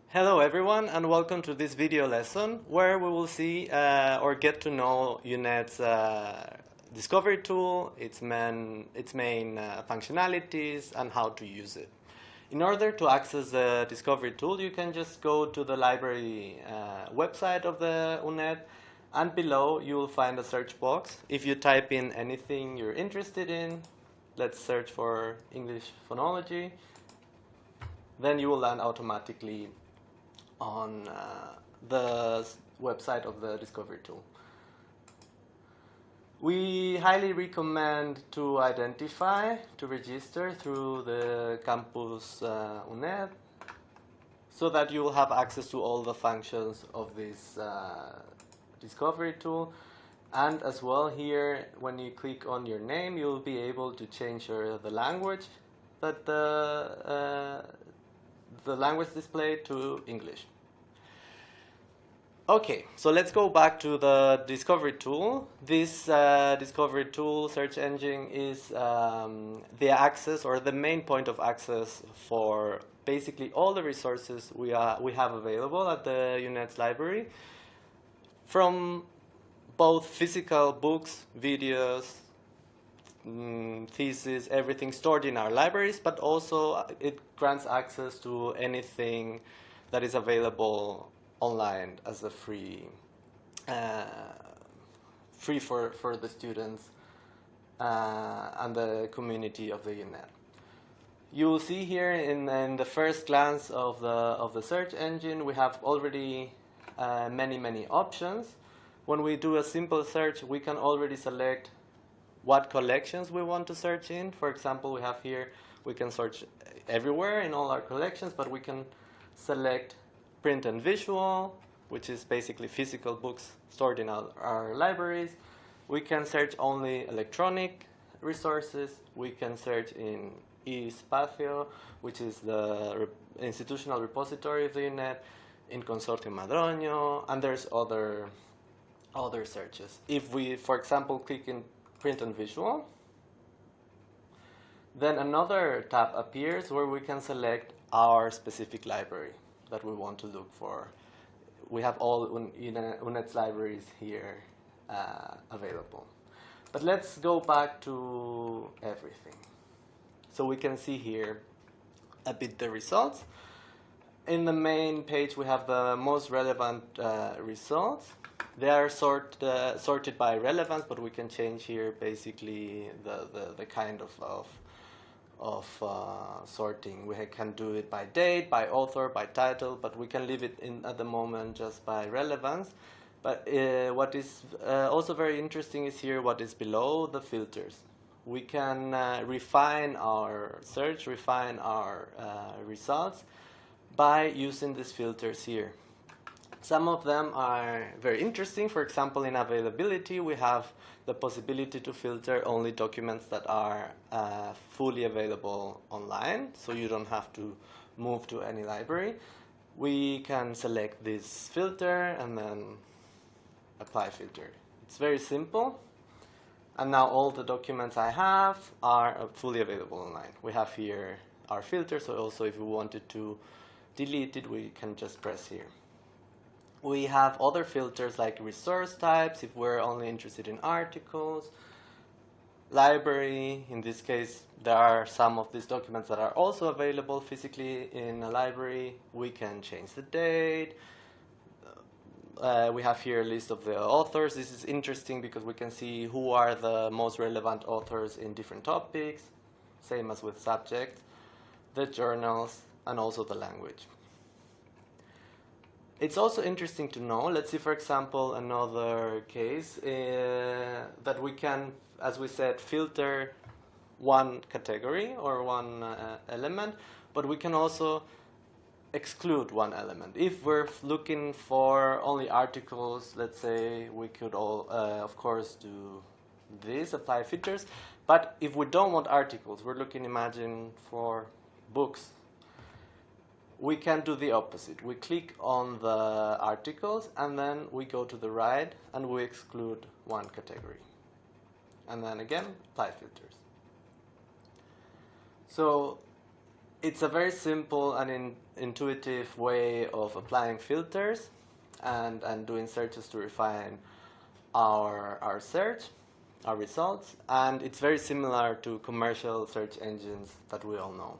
Hello everyone, and welcome to this video lesson where we will see or get to know UNED's discovery tool, its main functionalities, and how to use it. In order to access the discovery tool, you can just go to the library website of the UNED, and below you will find a search box. If you type in anything you're interested in, let's search for English phonology, then you will land automatically on the website of the discovery tool. We highly recommend to register through the campus UNED, so that you will have access to all the functions of this discovery tool. And as well, here when you click on your name, you'll be able to change the language that the language displayed to English. Okay, so let's go back to the discovery tool. This discovery tool search engine is the access, or the main point of access, for basically all the resources we have available at the UNED's library, from both physical books, videos, thesis, everything stored in our libraries, but also it grants access to anything that is available online as a free for the students and the community of the UNED. You will see here in the first glance of the search engine, we have already many options. When we do a simple search, we can already select what collections we want to search in. For example, we have here, we can search everywhere in all our collections, but we can select print and visual, which is basically physical books stored in our libraries. We can search only electronic resources. We can search in eSpacio, which is the institutional repository of the UNED, in Consortium Madroño, and there's other searches. If we, for example, click in print and visual, then another tab appears where we can select our specific library that we want to look for. We have all UNED's libraries here available. But let's go back to everything. So we can see here a bit the results. In the main page, we have the most relevant results. They are sorted by relevance, but we can change here basically the kind of sorting. We can do it by date, by author, by title, but we can leave it in at the moment just by relevance. But what is also very interesting is here what is below the filters. We can refine our search, refine our results by using these filters here. Some of them are very interesting. For example, in availability, we have the possibility to filter only documents that are fully available online, so you don't have to move to any library. We can select this filter and then apply filter. It's very simple. And now all the documents I have are fully available online. We have here our filter, so also if we wanted to delete it, we can just press here. We have other filters like resource types, if we're only interested in articles. Library, in this case, there are some of these documents that are also available physically in a library. We can change the date. We have here a list of the authors. This is interesting because we can see who are the most relevant authors in different topics, same as with subjects, the journals, and also the language. It's also interesting to know, let's see for example another case, that we can, as we said, filter one category or one element, but we can also exclude one element. If we're looking for only articles, let's say, we could of course do this, apply filters, but if we don't want articles, we're looking, imagine, for books, we can do the opposite. We click on the articles and then we go to the right and we exclude one category. And then again, apply filters. So it's a very simple and intuitive way of applying filters and doing searches to refine our search, our results, and it's very similar to commercial search engines that we all know.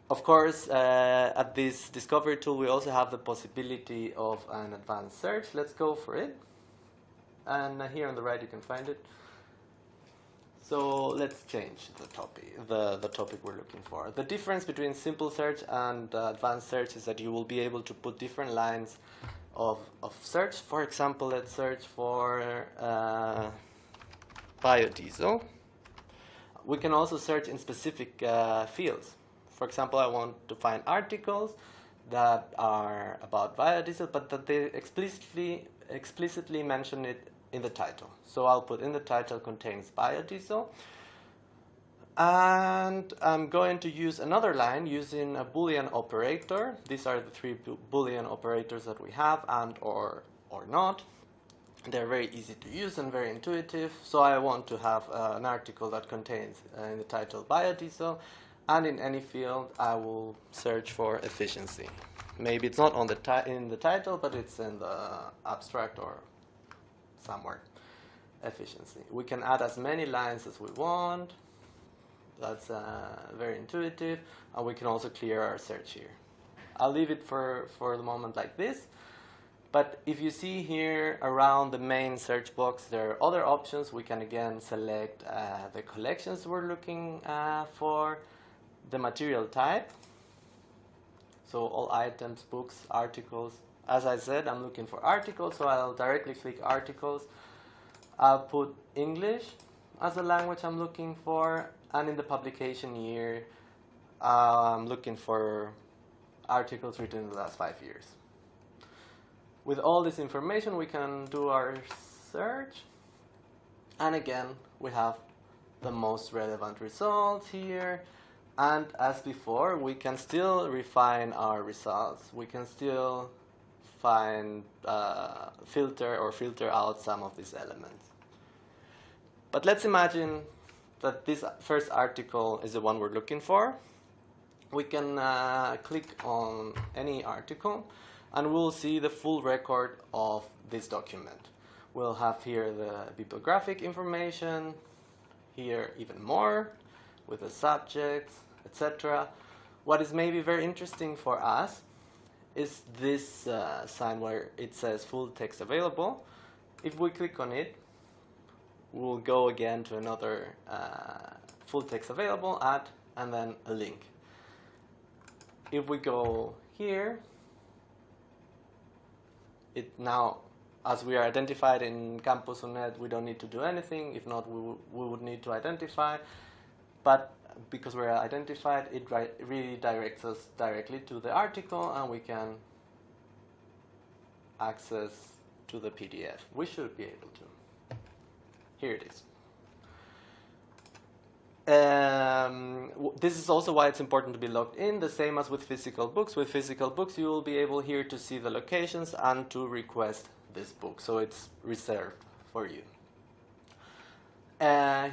Of course, at this discovery tool, we also have the possibility of an advanced search. Let's go for it. And here on the right, you can find it. So let's change the topic we're looking for. The difference between simple search and advanced search is that you will be able to put different lines of search. For example, let's search for biodiesel. We can also search in specific fields. For example, I want to find articles that are about biodiesel, but that they explicitly mention it in the title. So I'll put in the title contains biodiesel. And I'm going to use another line using a Boolean operator. These are the three Boolean operators that we have, and or not. They're very easy to use and very intuitive. So I want to have an article that contains in the title biodiesel. And in any field, I will search for efficiency. Maybe it's not on in the title, but it's in the abstract or somewhere. Efficiency. We can add as many lines as we want. That's very intuitive. And we can also clear our search here. I'll leave it for the moment like this. But if you see here around the main search box, there are other options. We can again select the collections we're looking for. The material type, so all items, books, articles. As I said, I'm looking for articles, so I'll directly click articles. I'll put English as a language I'm looking for, and in the publication year, I'm looking for articles written in the last 5 years. With all this information, we can do our search, and again, we have the most relevant results here. And as before, we can still refine our results. We can still find, filter out some of these elements. But let's imagine that this first article is the one we're looking for. We can click on any article, and we'll see the full record of this document. We'll have here the bibliographic information, here even more, with the subjects, etc. What is maybe very interesting for us is this sign where it says full text available. If we click on it, we'll go again to another full text available at, and then a link. If we go here, it now, as we are identified in Campus UNED, we don't need to do anything. If not, we would need to identify. But because we're identified, it really directs us directly to the article, and we can access to the PDF. We should be able to. Here it is. This is also why it's important to be logged in, the same as with physical books. With physical books, you will be able here to see the locations and to request this book. So it's reserved for you.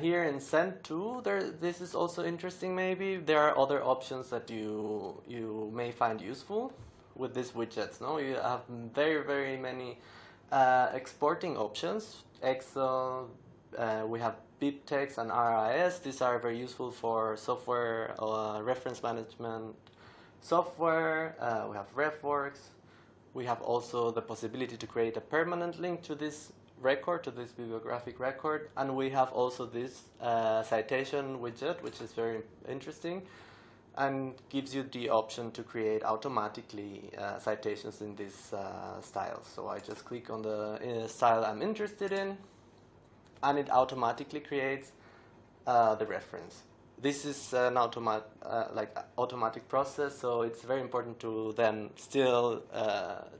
Here in Send To, this is also interesting maybe. There are other options that you may find useful with these widgets. No, you have very, very many exporting options. Excel, we have BibTeX and RIS. These are very useful for software reference management software. We have RefWorks. We have also the possibility to create a permanent link to this record, to this bibliographic record, and we have also this citation widget, which is very interesting and gives you the option to create automatically citations in this style. So I just click on the style I'm interested in, and it automatically creates the reference. This is an automatic process, so it's very important to then still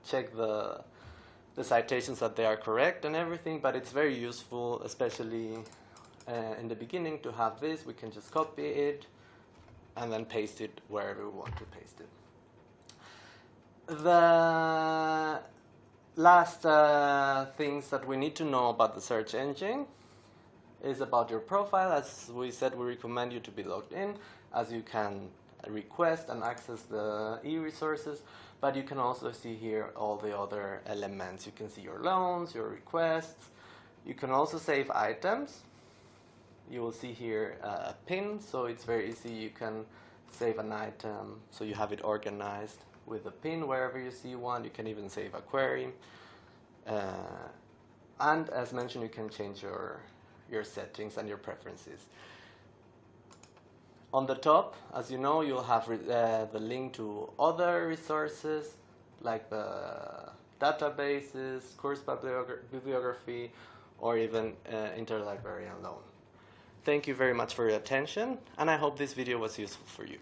check the citations that they are correct and everything, but it's very useful, especially in the beginning, to have this. We can just copy it and then paste it wherever we want to paste it. The last things that we need to know about the search engine is about your profile. As we said, we recommend you to be logged in, as you can request and access the e-resources, but you can also see here all the other elements. You can see your loans, your requests. You can also save items. You will see here a pin, so it's very easy. You can save an item, so you have it organized with a pin wherever you see one. You can even save a query. And as mentioned, you can change your settings and your preferences. On the top, as you know, you'll have the link to other resources like the databases, course bibliography, or even interlibrarian loan. Thank you very much for your attention, and I hope this video was useful for you.